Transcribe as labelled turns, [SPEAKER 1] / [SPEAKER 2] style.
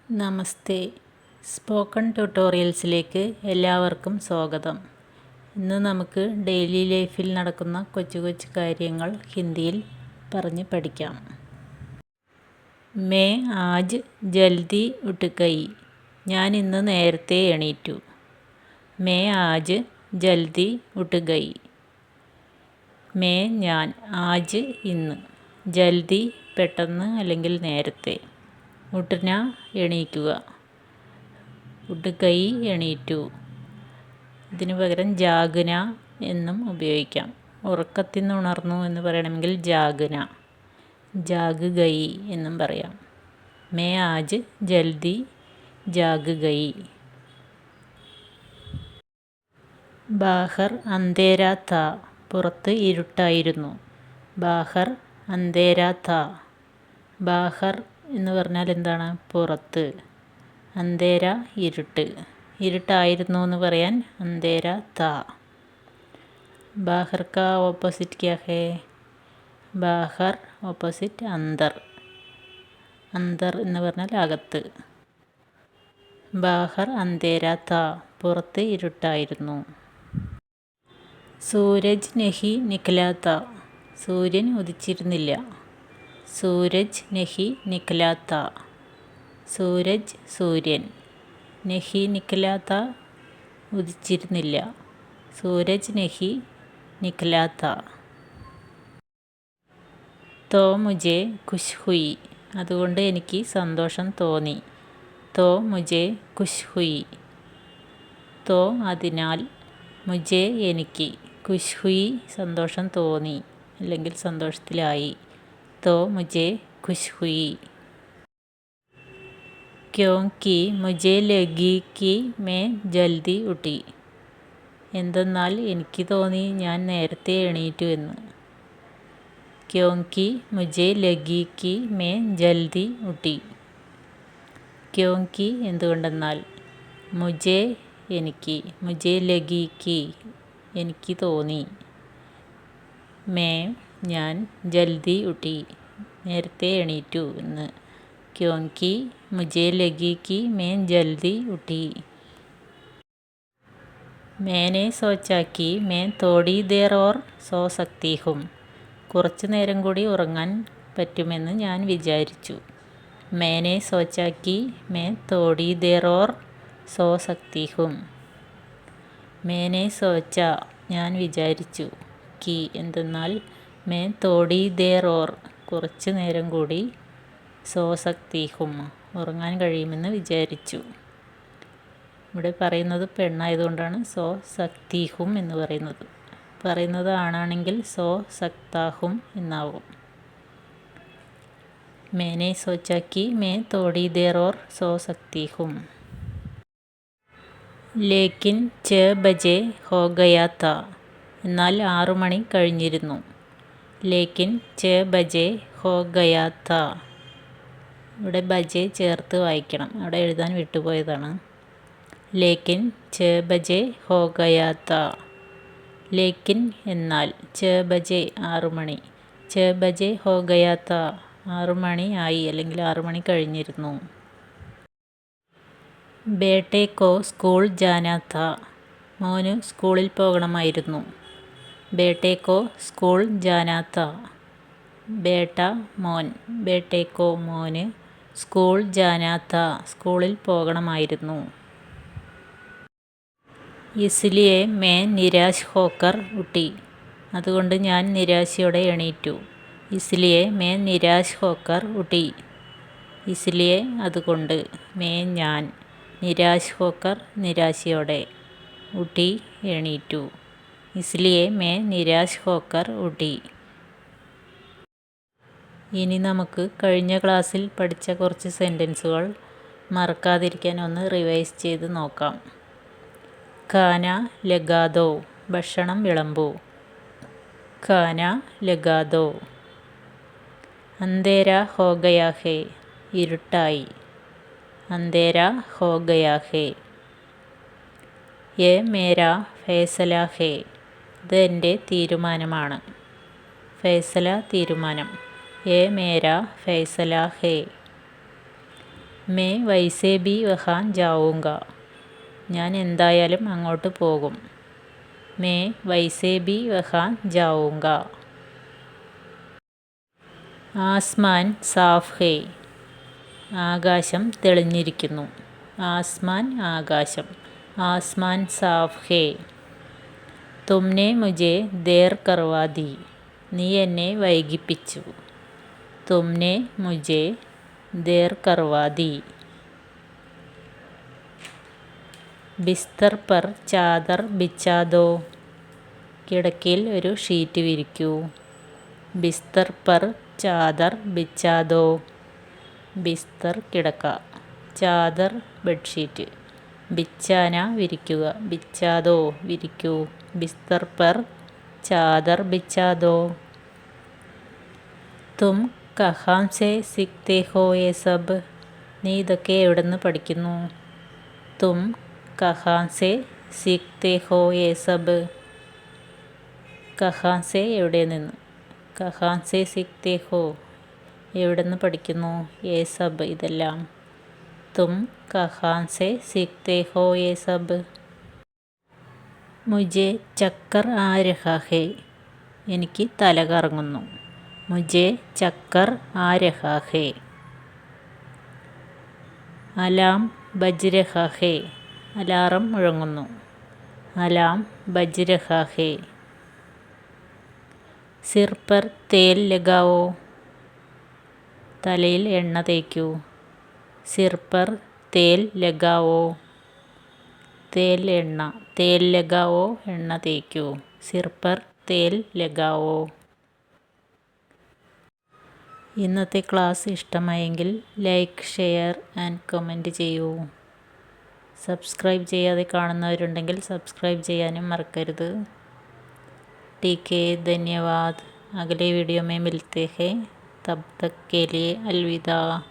[SPEAKER 1] നമസ്തേ. Spoken ട്യൂട്ടോറിയൽസിലേക്ക് എല്ലാവർക്കും സ്വാഗതം. ഇന്ന് നമുക്ക് ഡെയിലി ലൈഫിൽ നടക്കുന്ന കൊച്ചു കൊച്ചു കാര്യങ്ങൾ ഹിന്ദിയിൽ പറഞ്ഞ് പഠിക്കാം. മേ ആജ് ജൽദി ഉഠ് ഗയി. ഞാൻ ഇന്ന് നേരത്തെ എണീറ്റു. മേ ആജ് ജൽദി ഉഠ് ഗയി. മേ ഞാൻ, ആജ് ഇന്ന്, ജൽദി പെട്ടെന്ന് അല്ലെങ്കിൽ നേരത്തെ, ഉഠ്ന എണീക്കുക, ഉഠ് ഗയി എണീറ്റു. ഇതിനു പകരം ജാഗ്ന എന്നും ഉപയോഗിക്കാം. ഉറക്കത്തിൽ നിന്ന് ഉണർന്നു എന്ന് പറയണമെങ്കിൽ ജാഗ്ന, ജാഗ് ഗയി എന്നും പറയാം. മേ ആജ് ജൽദി ജാഗ് ഗയി. ബാഹർ അന്ധേരാ താ. പുറത്ത് ഇരുട്ടായിരുന്നു. ബാഹർ അന്ധേരാ താ. ബാഹർ എന്ന് പറഞ്ഞാൽ എന്താണ്? പുറത്ത്. അന്ധേര ഇരുട്ട്. ഇരുട്ടായിരുന്നു എന്ന് പറയാൻ അന്ധേര താ. ബാഹർ കാ ഓപ്പോസിറ്റ് ക്യാ ഹേ? ബാഹർ ഓപ്പോസിറ്റ് അന്തർ. അന്തർ എന്ന് പറഞ്ഞാൽ അകത്ത്. ബാഹർ അന്ധേര താ. പുറത്ത് ഇരുട്ടായിരുന്നു. സൂരജ് നഹി നിക്ലാ താ. സൂര്യൻ ഉദിച്ചിരുന്നില്ല. സൂരജ് നഹി നിക്ലാ താ. സൂരജ് സൂര്യൻ. നഹി നിക്ലാ താ ഉദിച്ചിരുന്നില്ല. സൂരജ് നഹി നിക്ലാ താ. തോ മുझे ഖുശ് ഹുയി. അതുകൊണ്ട് എനിക്ക് സന്തോഷം തോന്നി. തോ മുझे ഖുശ് ഹുയി. തോ അതിനാൽ, മുझे എനിക്ക്, ഖുശ് ഹുയി സന്തോഷം തോന്നി അല്ലെങ്കിൽ സന്തോഷത്തിലായി. തോ മുझे ഖുശ് ഹുയി. ക്യോങ്കി മുझे ലഗി കി മേ ജൽദി ഉഠി. എന്തെന്നാൽ എനിക്ക് തോന്നി ഞാൻ നേരത്തെ എണീറ്റു എന്ന്. ക്യോങ്കി മുझे ലഗി കി മേ ജൽദി ഉഠി. ക്യോങ്കി എന്തുകൊണ്ടെന്നാൽ, മുझे എനിക്ക്, മുझे ലഗി കി എനിക്ക് തോന്നി, മേ ഞാൻ, ജൽദി ഉഠി നേരത്തെ എണീറ്റു എന്ന്. ക്യോങ്കി മുझे ലഗി കി may ജൽദി ഉഠി. മേനെ സോച്ചാ Ki may Todi there or so സക്തി ഹും. കുറച്ചു നേരം കൂടി ഉറങ്ങാൻ പറ്റുമെന്ന് ഞാൻ വിചാരിച്ചു. മേനെ സോച്ചാ കി may Todi there or so സക്തി ഹും. മേനെ സോച്ച ഞാൻ വിചാരിച്ചു, കി എന്തെന്നാൽ, മേ തോടി ദേർ ഓർ കുറച്ചു നേരം കൂടി, സോ സക്തി ഹും ഉറങ്ങാൻ കഴിയുമെന്ന് വിചാരിച്ചു. ഇവിടെ പറയുന്നത് പെണ്ണായതുകൊണ്ടാണ് സോ സക്തി ഹും എന്ന് പറയുന്നത്. പറയുന്നത് ആണാണെങ്കിൽ സോ സക്താ ഹും എന്നാവും. മേനെ സോച്ചാ കി may Todi there or so സക്തി ഹും. ലേക്കിൻ 6 ബജെ ഹോ ഗയാ താ. എന്നാൽ 6 മണി കഴിഞ്ഞിരുന്നു. ലേക്കിൻ 6 ബജെ ഹോ ഗയാ താ. ഇവിടെ ബജെ ചേർത്ത് വായിക്കണം, അവിടെ എഴുതാൻ വിട്ടുപോയതാണ്. ലേക്കിൻ 6 ബജെ ഹോ ഗയാ താ. ലേക്കിൻ എന്നാൽ, 6 ബജെ 6 മണി, 6 ബജെ ഹോ ഗയാ താ 6 മണി ആയി അല്ലെങ്കിൽ 6 മണി കഴിഞ്ഞിരുന്നു. ബേട്ടെ കോ സ്കൂൾ ജാനാ താ. മോന് സ്കൂളിൽ പോകണമായിരുന്നു. ബേട്ടെ കോ സ്കൂൾ ജാനാ താ. ബേട്ട മോൻ, ബേട്ടെ കോ മോന്, സ്കൂൾ ജാനാ താ സ്കൂളിൽ പോകണമായിരുന്നു. ഇസ്ലിയെ മേ നിരാശ് ഹോക്കർ ഉഠി. അതുകൊണ്ട് ഞാൻ നിരാശയോടെ എണീറ്റു. ഇസ്ലിയെ മേ നിരാശ് ഹോക്കർ ഉഠി. ഇസ്ലിയെ അതുകൊണ്ട്, മേ ഞാൻ, നിരാശ് ഹോക്കർ നിരാശയോടെ, ഉഠി എണീറ്റു. ഇസ്ലിയെ മേ നിരാശ് ഹോക്കർ ഉഠി. ഇനി നമുക്ക് കഴിഞ്ഞ ക്ലാസ്സിൽ പഠിച്ച കുറച്ച് സെൻറ്റൻസുകൾ മറക്കാതിരിക്കാൻ ഒന്ന് റിവൈസ് ചെയ്ത് നോക്കാം. ഖാന ലഗാ ദോ. ഭക്ഷണം വിളമ്പൂ. ഖാന ലഗാ ദോ. അന്ധേര ഹോ ഗയാ ഹേ. ഇരുട്ടായി. അന്ധേര ഹോ ഗയാ ഹേ. യേ മേരാ ഫൈസല ഹേ. ഇത് എൻ്റെ തീരുമാനമാണ്. ഫൈസല തീരുമാനം. യേ മേരാ ഫൈസല ഹേ. मैं वैसे भी वहाँ जाऊँगा. ഞാൻ എന്തായാലും അങ്ങോട്ട് പോകും. मैं वैसे भी वहाँ जाऊँगा. ആസ്മാൻ സാഫ് ഹേ. ആകാശം തെളിഞ്ഞിരിക്കുന്നു. ആസ്മാൻ ആകാശം. ആസ്മാൻ സാഫ് ഹേ. തുമ്നെ മുझे देर करवा दी. നീ എന്നെ വൈകിപ്പിച്ചു. തുമ്നെ മുझे देर करवा दी. ബിസ്തർ പർ ചാദർ ബിച്ചാ ദോ. കിടക്കയിൽ ഒരു ഷീറ്റ് വിരിക്കൂ. ബിസ്തർ പർ ചാദർ ബിച്ചാ ദോ. ബിസ്തർ കിടക്ക, ചാദർ ബെഡ്ഷീറ്റ്, ബിച്ചാന വിരിക്കുക, ബിച്ചാദോ വിരിക്കൂ. ബിസ്തർ പർ ചാദർ ബിച്ചാദോ. തും കഹാം സെ സീഖ്തേ ഹോ യേ സബ്. നീ ഇതൊക്കെ എവിടെ നിന്ന് പഠിക്കുന്നു? തും കഹാം സെ സീഖ്തേ ഹോ യേ സബ്. കഹാം സെ എവിടെ നിന്ന്, കഹാം സെ സീഖ്തേ ഹോ എവിടെ നിന്ന് പഠിക്കുന്നു, യേ സബ് ഇതെല്ലാം. തും കഹാം സെ സീഖ്തേ ഹോ യേ സബ്. മുझे ചക്കർ ആ രഹാ ഹേ. എനിക്ക് തല കറങ്ങുന്നു. മുझे ചക്കർ ആ രഹാ ഹേ. അലാം ബജ് രഹാ ഹേ. അലാറം മുഴങ്ങുന്നു. അലാം ബജ് രഹാ ഹേ. സിർ പർ തേൽ ലഗാവോ. തലയിൽ എണ്ണ തേക്കൂ. സിർ പർ തേൽ ലഗാവോ. തേൽ എണ്ണ, തേൽ ലഗാവോ എണ്ണ തേക്കൂ. സിർ പർ തേൽ ലഗാവോ. ഇന്നത്തെ ക്ലാസ് ഇഷ്ടമായെങ്കിൽ ലൈക്ക്, ഷെയർ ആൻഡ് കമൻറ്റ് ചെയ്യൂ. സബ്സ്ക്രൈബ് ചെയ്യാതെ കാണുന്നവരുണ്ടെങ്കിൽ സബ്സ്ക്രൈബ് ചെയ്യാനും മറക്കരുത്. ठीक है, धन्यवाद. अगले वीडियो में मिलते हैं. तब तक के लिए अलविदा.